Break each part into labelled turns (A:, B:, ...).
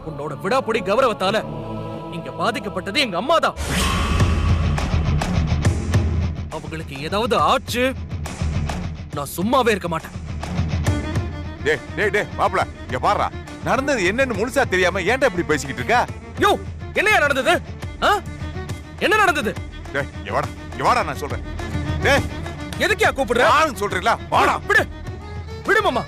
A: உன்னோட விடாப்பொடி கௌரவத்தால இங்க பாதிக்கப்பட்டது எங்க அம்மா தான். அவங்களுக்கு ஏதாவது ஆச்சு நான் சும்மாவே இருக்க மாட்டேன்.
B: மாப்பிள இங்க பாருடா, நடந்தது என்னன்னு முழுசா தெரியாம ஏன்டா இப்படி பேசிக்கிட்டு இருக்க?
A: யோ, என்னையா நடந்தது? என்ன நடந்தது?
B: வாடா நான் சொல்றேன்.
A: எதுக்கியா கூப்பிடுற?
B: நானும் சொல்றீங்களா? வாடா.
A: விடு விடு மாமா.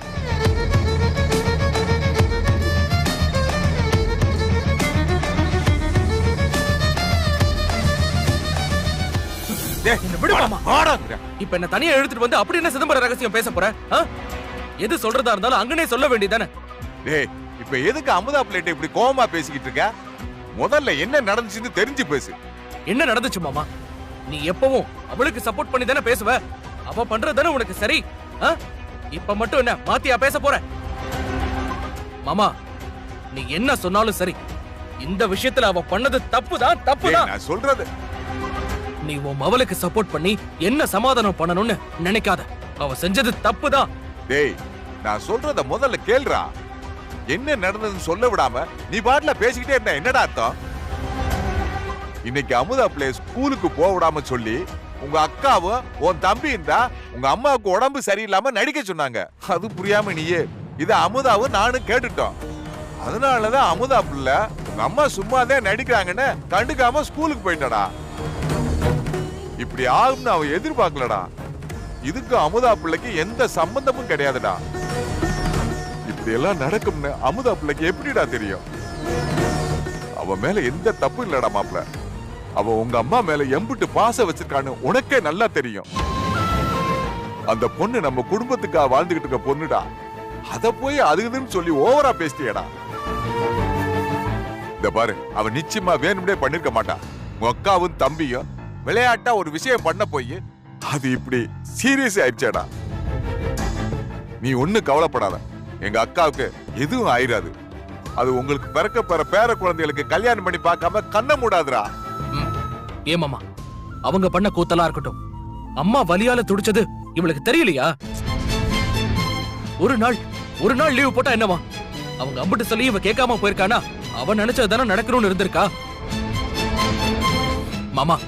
A: இப்ப என்ன தனியா எடுத்துட்டு வந்து அப்படி என்ன சிதம்பர ரகசியம் பேச போற? எது சொல்றதா இருந்தாலும் அங்கனே சொல்ல வேண்டியதானே.
B: டேய், இப்ப எதுக்கு அமுதா பிளேட் இப்படி கோவமா பேசிக்கிட்டு இருக்க? முதல்ல என்ன நடந்துச்சுன்னு தெரிஞ்சு பேசு.
A: என்ன நடந்துச்சு மாமா? நீ எப்பவும் அவளுக்கு சப்போர்ட் பண்ணி தானே பேசுவ. அவ பண்றதானே உனக்கு சரி. இப்ப மட்டும் என்ன மாத்தியா பேச போற? மாமா, நீ என்ன சொன்னாலும் சரி, இந்த விஷயத்துல அவ பண்ணது தப்புதான், தப்புதான்.
B: நான் சொல்றது
A: நீ உன் அவளுக்கு சப்போர்ட் பண்ணி என்ன சமாதானம் பண்ணணும்னு நினைக்காத. அவ செஞ்சது தப்புதான்.
B: டேய், நான் சொல்றத முதல்ல கேளுடா. என்ன நடந்ததுன்னு சொல்ல விடாம நீ பாட்டுல பேசிக்கிட்டே இருந்த என்னடா அர்த்தம்? இன்னைக்கு அமுதா பிள்ளை ஸ்கூலுக்கு போக விடாம சொல்லி உங்க அக்காவும் உன் தம்பி இருந்தா உங்க அம்மாவுக்கு உடம்பு சரியில்லாம நடிக்க சொன்னாங்க. அது புரியாம நீயே இத அமுதாவும் நானும் கேட்டுட்டோம். அதனாலதான் அமுதா பிள்ளை உங்க அம்மா சும்மாதான் நடிக்கிறாங்கன்னு கண்டுக்காம ஸ்கூலுக்கு போயிட்டடா. இப்படி ஆகும்னு அவ எதிர்பார்க்கலடா. இதுக்கு அமுதா பிள்ளைக்கு எந்த சம்பந்தமும் கிடையாதுடா. இப்படி எல்லாம் நடக்கும்னு அமுதா பிள்ளைக்கு எப்படிடா தெரியும்? அவ மேல எந்த தப்பு இல்லடா மாப்ள. அவ உங்க அம்மா மேல எம்பிட்டு பாசம் வச்சிருக்கான்னு உனக்கே நல்லா தெரியும். அந்த பொண்ணு நம்ம குடும்பத்துக்காக வாழ்ந்துகிட்டு இருக்க பொண்ணுடா. அத போய் அதுன்னு சொல்லி ஓவரா பேசிட்டியடா. இந்த பாரு, அவ நிச்சயமா வேணும்னே பண்ணிருக்க மாட்டா. உங்க அக்காவும் தம்பியும் விளையாட்டா ஒரு விஷயம் பண்ண போய் அது இப்படி சீரியஸ் ஆயிடுச்சேடா. நீ ஒண்ணு கவலைப்படாத. எங்க அக்காவுக்கு எதுவும் ஆயிராது. அது உங்களுக்கு பிறக்க பெற பேர குழந்தைகளுக்கு கல்யாணம் பண்ணி பார்க்காம கண்ண மூடாதுடா.
A: ஏமாமா, அவங்க பண்ண கூத்தலா இருக்கட்டும். அம்மா வலியால துடிச்சது இவளுக்கு தெரியலையா? ஒரு நாள் லீவ் போட்டா என்னவா? அவங்க அம்பிட்டு சொல்லி இவ கேட்காம போயிருக்கானா? அவன் நினைச்சதுதானே நடக்கணும்னு இருந்திருக்கா? மாமா,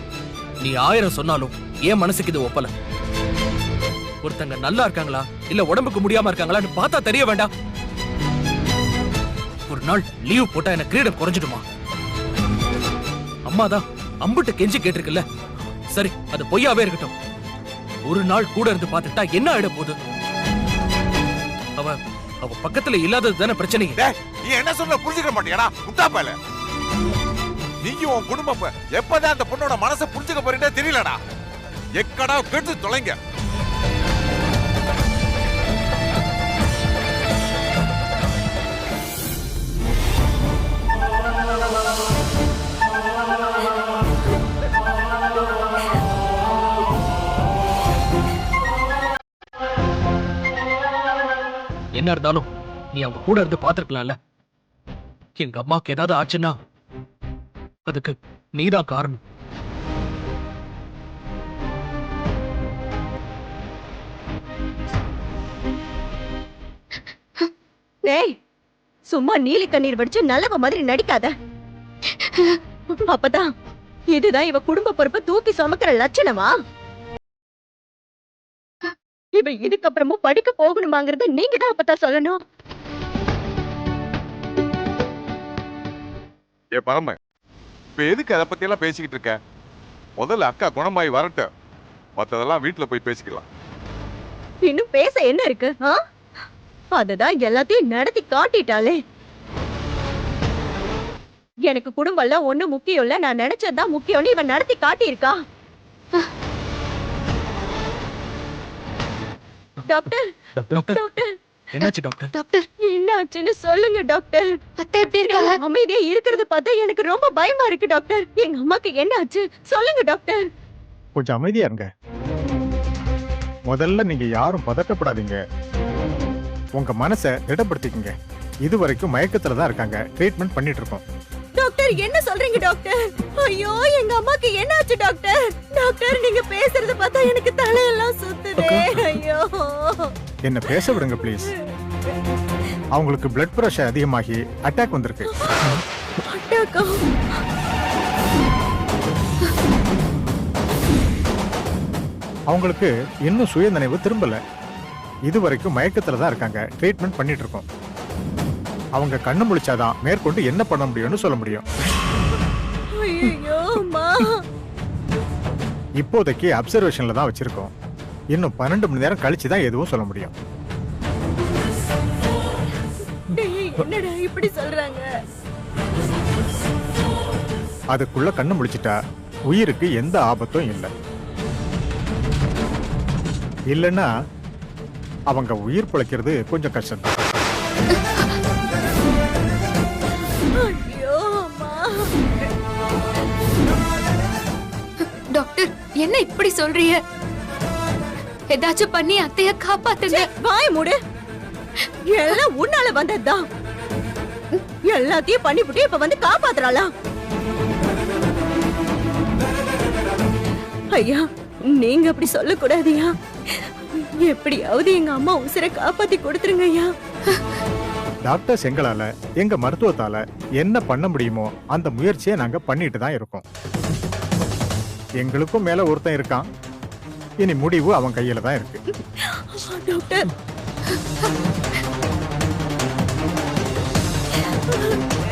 A: நீ 1000 சொன்னாலும் ஏன் மனசுக்கு இது ஒப்பல. ஒருத்தங்க நல்லா இருக்காங்களா இல்ல உடம்புக்கு முடியாம இருக்காங்களான்னு பார்த்தா தெரிய வேண்டாம்? ஒரு நாள் லீவ் போட்டா எனக்கு கிரீடம் குறைஞ்சிடுமா? அம்மாதான் அம்புட்டு கெஞ்சி கேட்டிருக்குல்ல. சரி, அது பொய்யாவே இருக்கட்டும். ஒரு நாள் கூட இருந்து பார்த்துட்டா என்ன ஆயிட போகுது? அவ பக்கத்துல இல்லாதது தானே பிரச்சனை.
B: நீ என்ன சொல்ல புரிஞ்சுக்க மாட்டியாடா முட்டாப்பையில? நீயும் உன் குடும்பம் எப்பதான் அந்த பொண்ணோட மனசை புரிஞ்சுக்க போறீங்க தெரியலடா. எக்கடா கெடுத்து தொலைங்க.
A: என்ன இருந்தாலும் நீ அவங்க கூட இருந்து பாத்துருக்கலாம்ல. எங்க அம்மாக்கு ஏதாவது ஆச்சுன்னா அதுக்கு நீதான் காரணம்.
C: டேய், சும்மா நீலி கண்ணீர் வடிச்சு நல்லவ மாதிரி நடிக்காத. அப்பதான் இதுதான் இவ குடும்ப பொறுப்பை தூக்கி சுமக்கிற லட்சணமா? இவ இதுக்கப்புறமும் படிக்க போகணுமாங்கிறத நீங்க தான் அப்பதான் சொல்லணும்.
B: ஏ பாம, இப்ப எதுக்கு அதை பத்தி எல்லாம் பேசிக்கிட்டு இருக்க? முதல்ல அக்கா குணமாயி வரட்டும், மத்ததெல்லாம் வீட்டுல போய் பேசிக்கலாம்.
C: இன்னும் பேச என்ன இருக்கு? அதுதான் எல்லாத்தையும் நடத்தி காட்டிட்டாலே. எனக்கு குடும்பம் எல்லாம் ஒண்ணு முக்கியம் இல்ல, நான் நினைச்சதுதான் முக்கியம்னு இவன் நடத்தி காட்டியிருக்கா. டாக்டர், டாக்டர்,
A: என்னாச்சு டாக்டர்?
C: டாக்டர், என்னாச்சுன்னு சொல்லுங்க டாக்டர். அத்தை எப்படி இருக்காங்க? அமைதியா இருக்கிறது பார்த்தா எனக்கு ரொம்ப பயமா இருக்கு டாக்டர். எங்க அம்மாக்கு என்னாச்சு சொல்லுங்க டாக்டர்.
D: கொஞ்சம் அமைதியா இருங்க. முதல்ல நீங்க யாரும் பதட்டப்படாதீங்க. உங்க மனசை திடப்படுத்திக்கங்க. இது வரைக்கும் மயக்கத்துல தான் இருக்காங்க. ட்ரீட்மெண்ட் பண்ணிட்டு இருக்கோம்.
C: டாக்டர், என்ன சொல்றீங்க டாக்டர்? ஐயோ, எங்க அம்மாக்கு என்னாச்சு டாக்டர்? டாக்டர், நீங்க பேசுறத பார்த்தா எனக்கு தலையெல்லாம் சுத்துதே. ஐயோ,
D: என்ன பேச விடுங்க ப்ளீஸ். அவங்களுக்கு பிளட் பிரஷர் அதிகமாகி அட்டாக் வந்திருக்கு.
C: அட்டாக்கா?
D: அவங்களுக்கு இன்னும் சுயநினைவு திரும்பல. இதுவரைக்கும் மயக்கத்துல தான் இருக்காங்க. ட்ரீட்மெண்ட் பண்ணிட்டு இருக்கோம். அவங்க கண்ணு முழிச்சாதான் மேற்கொண்டு என்ன பண்ண முடியும்னு சொல்ல முடியும்.
C: ஐயோ அம்மா.
D: இப்போதைக்கு அப்சர்வேஷன்ல தான் வச்சிருக்கோம். இன்னும் 12 மணி நேரம் கழிச்சு தான் எதுவும் சொல்ல முடியும்.
C: டேய், என்னடா இப்படி சொல்றாங்க?
D: அதுக்குள்ள கண்ணு முழிச்சிட்டா உயிருக்கு எந்த ஆபத்தும் இல்லை. இல்லைன்னா அவங்க உயிர் பிழைக்கிறது கொஞ்சம் கஷ்டம்.
C: ஐயோ அம்மா.
E: டாக்டர், என்ன இப்படி சொல்றீங்க? ஏதாச்சும் பண்ணி அத்தைய காப்பாத்துங்க.
C: வாய் மூடு. எல்லாம் உன்னால வந்ததுதான். எல்லாத்தையும் பண்ணிவிட்டு இப்ப வந்து காப்பாத்துறாளா? ஐயா, நீங்க அப்படி சொல்லக்கூடாதுயா. எப்படியாவது எங்க அம்மா உசிரை காப்பாத்தி கொடுத்துருங்க ஐயா.
D: டாக்டர்ஸ் எங்களால எங்க மருத்துவத்தால என்ன பண்ண முடியுமோ அந்த முயற்சியை நாங்க பண்ணிட்டு தான் இருக்கோம். எங்களுக்கும் மேல ஒருத்தன் இருக்கான். இனி முடிவு அவன் கையில தான் இருக்கு.
C: டாக்டர்,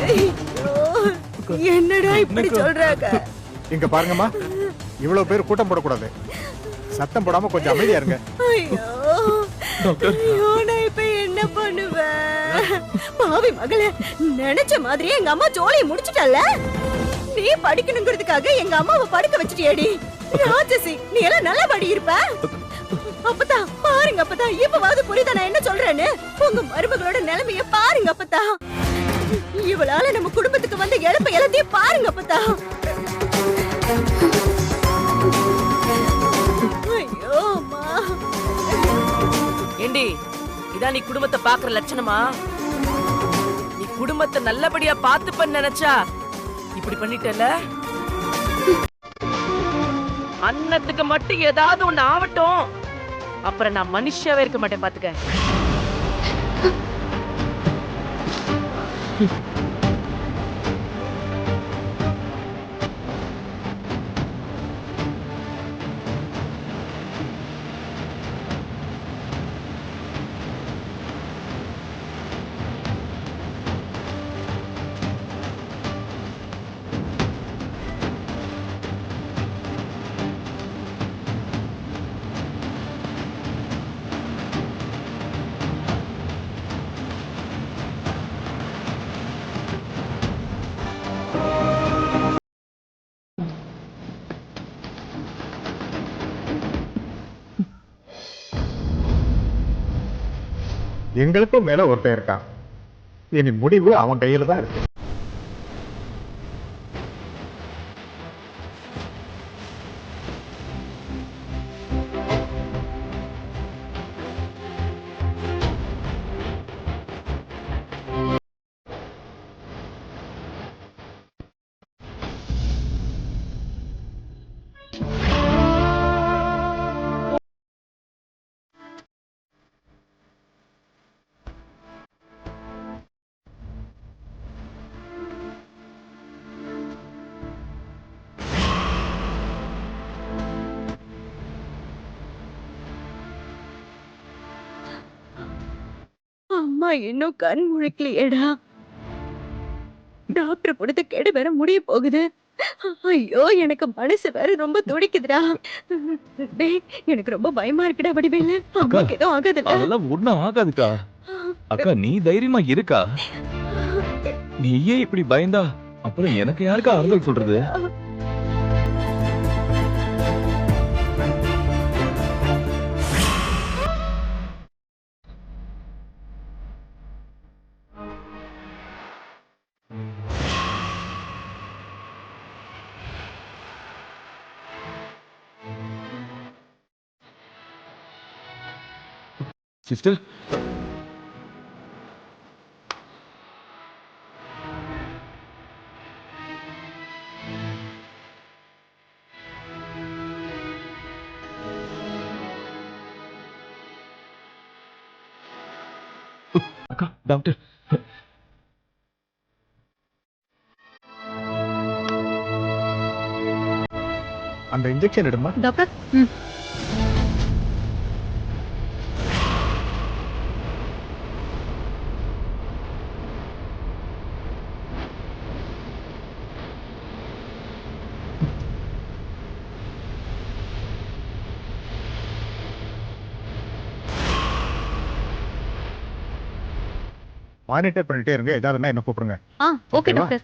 C: ஐயோ, என்னடா இப்படி சொல்றாங்க?
D: இங்க பாருங்கம்மா, இவ்வளவு பேர் கூட்டம் போடக்கூடாது. சத்தம் போடாம கொஞ்சம் அமைதியா இருங்க.
C: ஐயோ ஐயோ, நான் இப்ப என்ன பண்ணுவேன்? பாவி மகளே, நினைச்ச மாதிரியே எங்க அம்மா ஜோலியை முடிச்சிட்டல்ல. நீ படிக்கணுங்கிறதுக்காக எங்க அம்மாவை படுக்க வச்சிட்டியேடி. ராட்சசி, நீ எல்லாம் நல்லா படி இருப்ப. அப்பதா பாருங்க, அப்பதா இப்பவாவது புரியுதா நான் என்ன சொல்றேன்னு? உங்க மருமகளோட நிலைமைய பாருங்க அப்பதா. இவளால நம்ம குடும்பத்துக்கு வந்த இழப்ப எல்லாத்தையும் பாருங்க அப்பதா. ஐயோ அம்மா.
F: ஏண்டி, இதான் நீ குடும்பத்தை பாக்குற லட்சணமா? நீ குடும்பத்தை நல்லபடியா பாத்துப்பன்னு நினைச்சா இப்படி பண்ணிட்டல. அன்னத்துக்கு மட்டும் ஏதாவது ஒண்ணு ஆவட்டும், அப்புறம் நான் மனுஷாவே இருக்க மாட்டேன் பாத்துக்க.
D: எங்களுக்கும் மேல ஒருத்தன் இருக்கான். இனி முடிவு அவன் கையில தான் இருக்கு.
C: அம்மா இன்னும் கண் முழிக்கலையேடா. டாக்டர் கொடுத்த கெடு வேற முடிய போகுது. ஐயோ, எனக்கு மனசு வேற ரொம்ப துடிக்குதுடா. டேய், எனக்கு ரொம்ப பயமா இருக்குடா வடிவேலு. அம்மாக்கு எதுவும் ஆகாதுல்ல?
G: அதெல்லாம் ஒண்ணும் ஆகாதுக்கா. அக்கா, நீ தைரியமா இருக்கா? நீயே இப்படி பயந்தா அப்புறம் எனக்கு யாருக்கா ஆறுதல் சொல்றது? சிஸ்டர், அக்கா டாக்டர்
D: அந்த இன்ஜெக்ஷன் எடுமா.
C: டாக்டர்
D: மானிட்டர் பண்ணிட்டே இருங்க, ஏதாவதுன்னா என்ன கூப்பிடுங்க.
C: ஓகே
D: ஓகேவா?
C: டாக்டர்.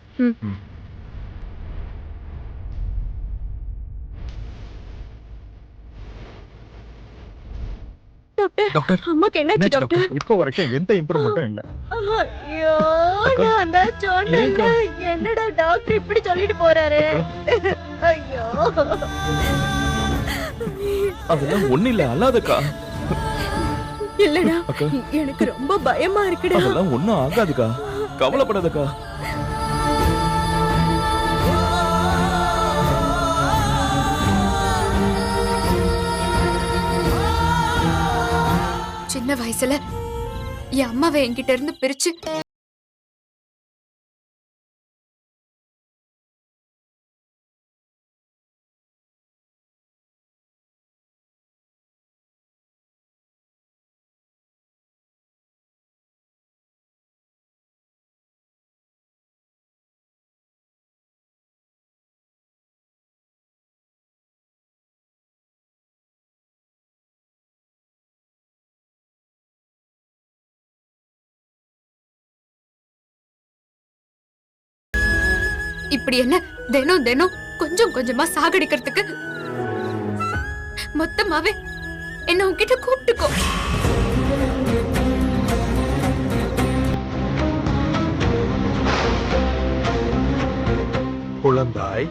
C: டாக்டர்
A: டாக்டர்
C: அம்மாக்கு என்னாச்சு டாக்டர்?
D: இப்போ வரைக்கும் எந்த இம்ப்ரூவ்மெண்ட்டும் இல்ல.
C: ஐயோ நான் தான் சொன்னேன்ல, என்னடா டாக்டர் இப்படி சொல்லிட்டு போறாரு? ஐயோ
G: அதெல்லாம் ஒண்ணு இல்ல, அல்லாதக்கா.
C: இல்லடா,
G: அக்கா
C: எனக்கு ரொம்ப பயமா இருக்குடா.
G: அதெல்லாம் ஒண்ணும் ஆகாதுக்கா, கவலைப்படாதக்கா.
E: சின்ன வயசுல என் அம்மாவை என்கிட்ட இருந்து பிரிச்சு இப்படி என்ன தினம் தினம் கொஞ்சம் கொஞ்சமா சாகடிக்கிறதுக்கு மொத்தமாவே என்ன உன்கிட்ட கூப்பிட்டுக்கோ.
H: குழந்தாய்,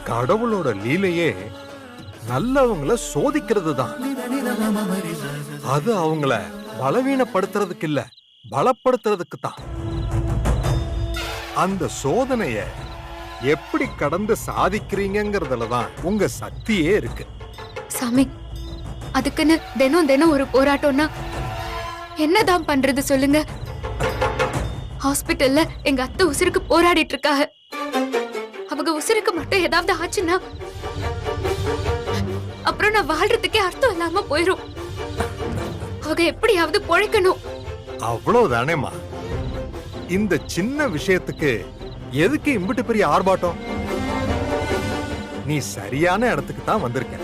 H: கடவுளோட லீலையே நல்லவங்கள சோதிக்கிறது தான். அது அவங்கள பலவீனப்படுத்துறதுக்கு இல்ல, பலப்படுத்துறதுக்கு தான். அந்த சோதனைய எப்படி கடந்து சாதிக்கிறீங்கிறதுல தான் உங்க சக்தியே இருக்கு.
E: சாமி, அதுக்குன்னு தினம் தினம் ஒரு போராட்டம்னா என்னதான் பண்றது சொல்லுங்க? ஹாஸ்பிட்டல்ல எங்க அத்தை உசுருக்கு போராடிட்டு இருக்காங்க. அவங்க உசுருக்கு மட்டும் ஏதாவது ஆச்சுன்னா அப்புறம் நான் வாழ்றதுக்கே அர்த்தம் இல்லாம போயிரும். அவங்க எப்படியாவது பொழைக்கணும்.
H: அவ்வளவுதானேமா. இந்த சின்ன விஷயத்துக்கு எதுக்கு இம்பிட்டு பெரிய ஆர்ப்பாட்டம்? நீ சரியான இடத்துக்கு தான் வந்திருக்க.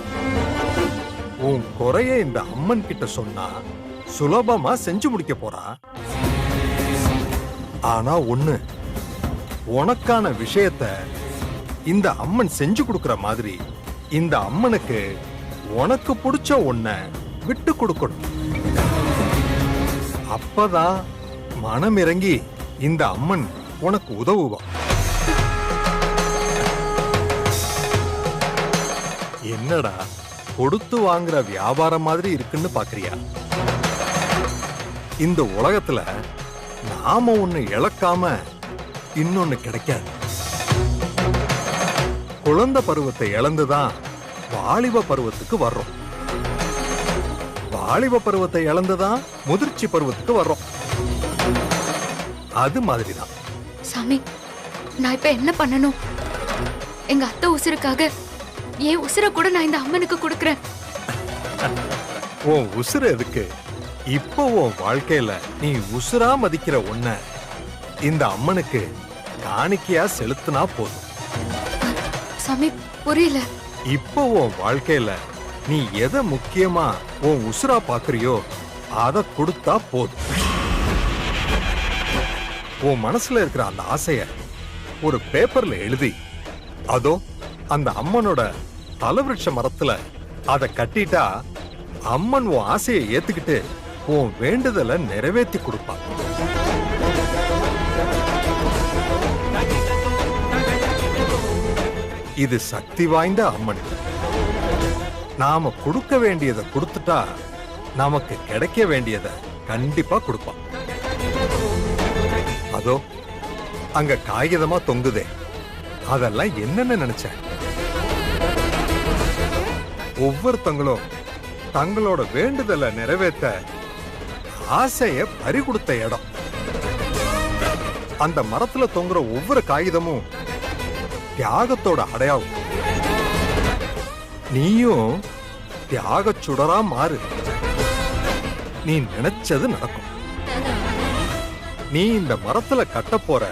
H: உன் குறைய இந்த அம்மன் கிட்ட சொன்னா சுலபமா செஞ்சு முடிக்க போறா. ஆனா ஒண்ணு, உனக்கான விஷயத்த இந்த அம்மன் செஞ்சு கொடுக்கிற மாதிரி இந்த அம்மனுக்கு உனக்கு பிடிச்ச ஒன்ன விட்டு கொடுக்கணும். அப்பதான் மனம் இறங்கி இந்த அம்மன் உனக்கு உதவுவா. என்னடா கொடுத்து வாங்குற வியாபாரம் மாதிரி இருக்குன்னு பாக்குறியா? இந்த உலகத்துல நாம ஒண்ணு இழக்காம இன்னொன்னு கிடைக்காது. குழந்தை பருவத்தை இழந்துதான் வாலிப பருவத்துக்கு வர்றோம். வாலிப பருவத்தை இழந்துதான் முதிர்ச்சி பருவத்துக்கு வர்றோம். அது மாதிரிதான்.
E: சாமி, நான் இப்ப என்ன பண்ணணும்? எங்க அத்தை உசுருக்காக என் உசுர கூட நான் இந்த அம்மனுக்கு கொடுக்கறேன்.
H: உன் உசுர எதுக்கு? இப்போ உன் வாழ்க்கையில நீ உசுரா மதிக்கிற ஒன்ன இந்த அம்மனுக்கு காணிக்கையா செலுத்தினா போதும்.
E: சாமி, புரியல.
H: இப்போ உன் வாழ்க்கையில நீ எதை முக்கியமா உன் உசுரா பாக்குறியோ அத கொடுத்தா போதும். உன் மனசுல இருக்கிற அந்த ஆசைய ஒரு பேப்பர்ல எழுதி அதோ அந்த அம்மனோட தலவிருட்ச மரத்துல அத கட்டிட்டா அம்மன் உன் ஆசையை ஏத்துக்கிட்டு உன் வேண்டுதலை நிறைவேற்றி கொடுப்பாங்க. இது சக்தி வாய்ந்த அம்மன். நாம கொடுக்க வேண்டியதை கொடுத்துட்டா நமக்கு கிடைக்க வேண்டியதை கண்டிப்பா கொடுப்பான். அதோ அங்க காகிதமா தொங்குதே, அதெல்லாம் என்னன்னு நினைச்சேன். ஒவ்வொருத்தங்களும் தங்களோட வேண்டுதலை நிறைவேற்ற ஆசைய பறி கொடுத்த இடம். அந்த மரத்துல தொங்குற ஒவ்வொரு காகிதமும் தியாகத்தோட அடையாளம். நீயும் தியாக சுடரா மாறு. நீ நினைச்சது நடக்கும். நீ இந்த மரத்துல கட்ட போற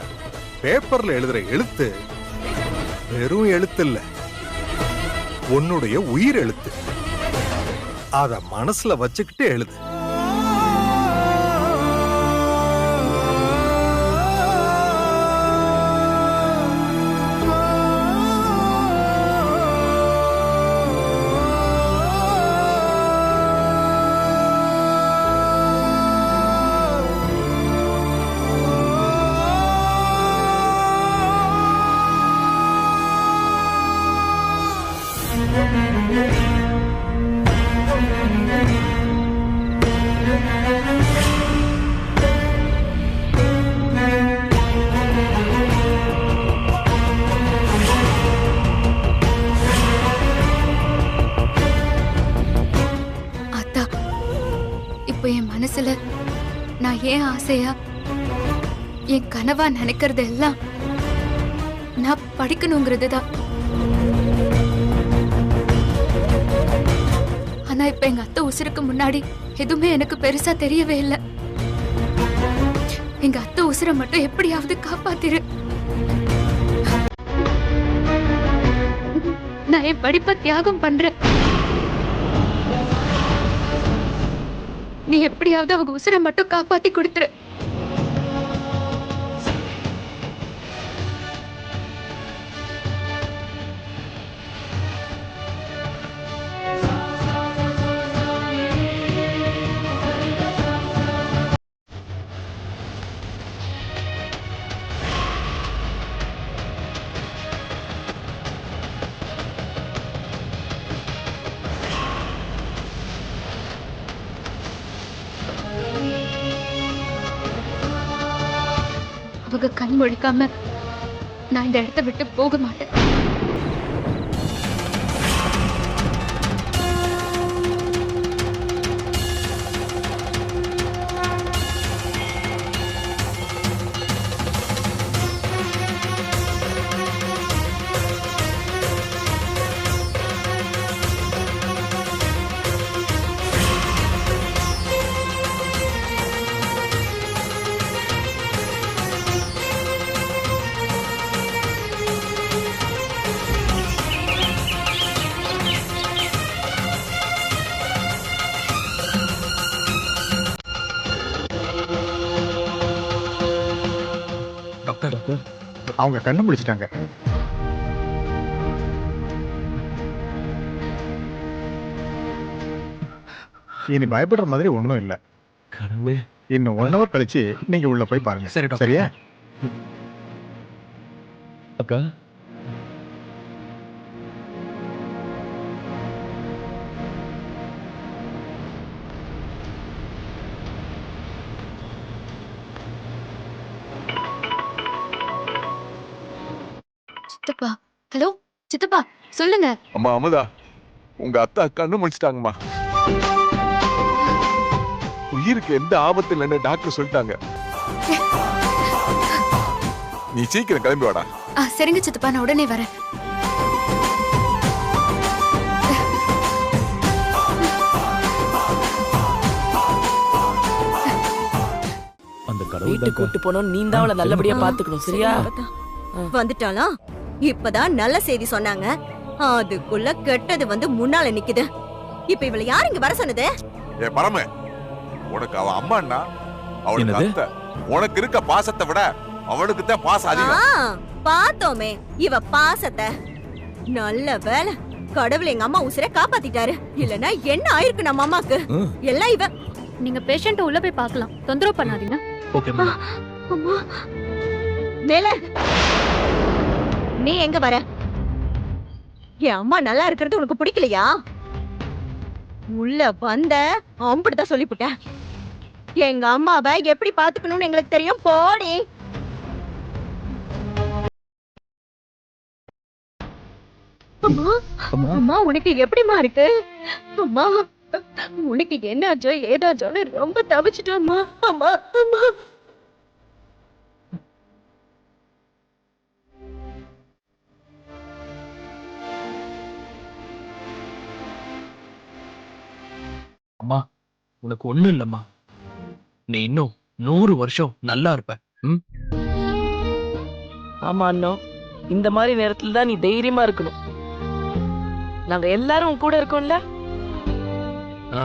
H: பேப்பர்ல எழுதுற எழுத்து வெறும் எழுத்து இல்ல, உன்னுடைய உயிர் எழுத்து. அத மனசுல வச்சுக்கிட்டு எழுது.
E: அத்தா, இப்போ என் மனசுல நான் ஏன் ஆசையா என் கனவா நினைக்கிறது எல்லாம் நான் படிக்கணுங்கிறது தான். ஆனா இப்ப எங்க அத்தை உசுருக்கு முன்னாடி எதுவுமே எனக்கு பெருசா தெரியவே இல்லை. எங்க அத்தை உசுரை மட்டும் எப்படியாவது காப்பாத்திரு. நான் என் படிப்பை தியாகம் பண்றேன். நீ எப்படியாவது அவங்க உசுரை மட்டும் காப்பாத்தி கொடுத்துரு. அவங்க கண் முழிக்காம நான் இந்த இடத்தை விட்டு போக மாட்டேன்.
A: டாக்டர்,
D: அவங்க கண்ணு முடிச்சிட்டாங்க. இனி பயப்படுற மாதிரி ஒண்ணும் இல்ல.
A: கடவுளே.
D: இன்னும் 1 hour கழிச்சு நீங்க உள்ள போய் பாருங்க.
A: சரி டாக்டர்.
D: சரியா?
G: அக்கா,
E: சித்தப்பா, ஹலோ சித்தப்பா, சொல்லுங்க.
B: அம்மா அமுதா, உங்க அத்தா கண்ணு முடிச்சிட்டாங்கம்மா. உயிருக்கு எந்த ஆபத்து இல்லைன்னு டாக்டர் சொல்லிட்டாங்க. நீ சீக்கிரம் கிளம்பி வாடா.
E: சரிங்க சித்தப்பா, நான் உடனே வரேன்.
G: அந்த கடவுள்
F: வீட்டுக்கு கூட்டு போனோம். நீ தான் அவளை நல்லபடியா பாத்துக்கணும். சரியா?
C: வந்துட்டாளா? இப்பதான் நல்ல செய்தி சொன்னாங்க. அதுக்குள்ள கெட்டது வந்து முன்னால நிக்குது. இப்ப இவள யார் இங்க வர சொன்னது?
B: ஏ பரம, உனக்கு அவ அம்மான்னா அவளுக்கு
G: என்னது?
B: அத்தை. உனக்கு இருக்க பாசத்தை விட அவளுக்கு தான் பாசம் அதிகம்.
C: பார்த்தோமே இவ பாசத்தை. நல்ல வேலை, கடவுள் எங்க அம்மா உசுரை காப்பாத்திட்டாரு. இல்லனா என்ன ஆயிருக்கு நம்ம அம்மாக்கு? எல்லாம் இவ.
E: நீங்க பேஷண்ட் உள்ள போய் பார்க்கலாம், தொந்தரவு பண்ணாதீங்க.
A: Okay madam.
C: அம்மா மேல, நீ எங்க வர? என் அம்மா நல்லா இருக்கிறது உனக்கு பிடிக்கலையா? உள்ள வந்த அப்படிதான் சொல்லிவிட்டேன். எங்க அம்மாவை எப்படி பாத்துக்கணும்னு எங்களுக்கு தெரியும். போடி. அம்மா அம்மா உனக்கு எப்படிமா இருக்கு? அம்மா உனக்கு என்னாச்சோ ஏதாச்சோன்னு ரொம்ப தவிச்சிட்டோம்மா. அம்மா அம்மா
A: அம்மா உனக்கு ஒண்ணும் இல்லம்மா. நீ இன்னும் 100 வருஷம் நல்லா இருப்ப. ம்?
F: ஆமா அண்ணன், இந்த மாதிரி நேரத்துல தான் நீ தைரியமா இருக்கணும். நாங்க எல்லாரும் உன் கூட இருக்கோம்ல.
A: ஆ,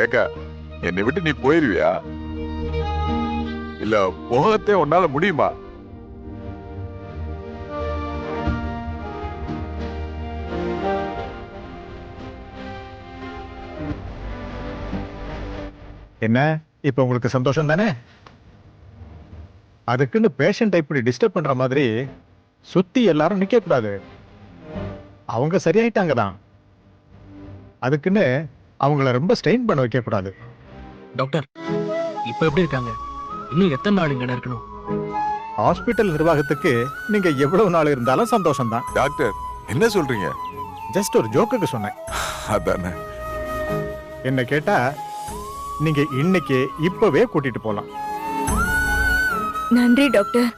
B: ஏக்கா என்னை விட்டு நீ போயிருவியா? இல்ல போகத்தே உன்னால முடியுமா?
D: என்ன இப்ப உங்களுக்கு சந்தோஷம் தானே? அதுக்குன்னு பேஷண்ட்டை இப்படி டிஸ்டர்ப் பண்ற மாதிரி சுத்தி எல்லாரும் நிக்க கூடாது. அவங்க சரியாயிட்டாங்க தான், அதுக்குன்னு அவங்கள ரொம்ப ஸ்ட்ரெயின் பண்ண வைக்க கூடாது.
A: டாக்டர் இப்ப எப்படி இருக்காங்க? இன்னும் எத்தனை நாள் இங்க இருக்கணும்?
D: ஹாஸ்பிட்டல் நிர்வாகத்துக்கு நீங்க எவ்வளவு நாள் இருந்தாலும் சந்தோஷம் தான்.
B: டாக்டர் என்ன சொல்றீங்க?
D: ஜஸ்ட் ஒரு ஜோக்குக்கு சொன்னேன்.
B: அதானே.
D: என்ன கேட்டா நீங்க இன்னைக்கு இப்பவே கூட்டிட்டு போலாம்.
C: நன்றி டாக்டர்.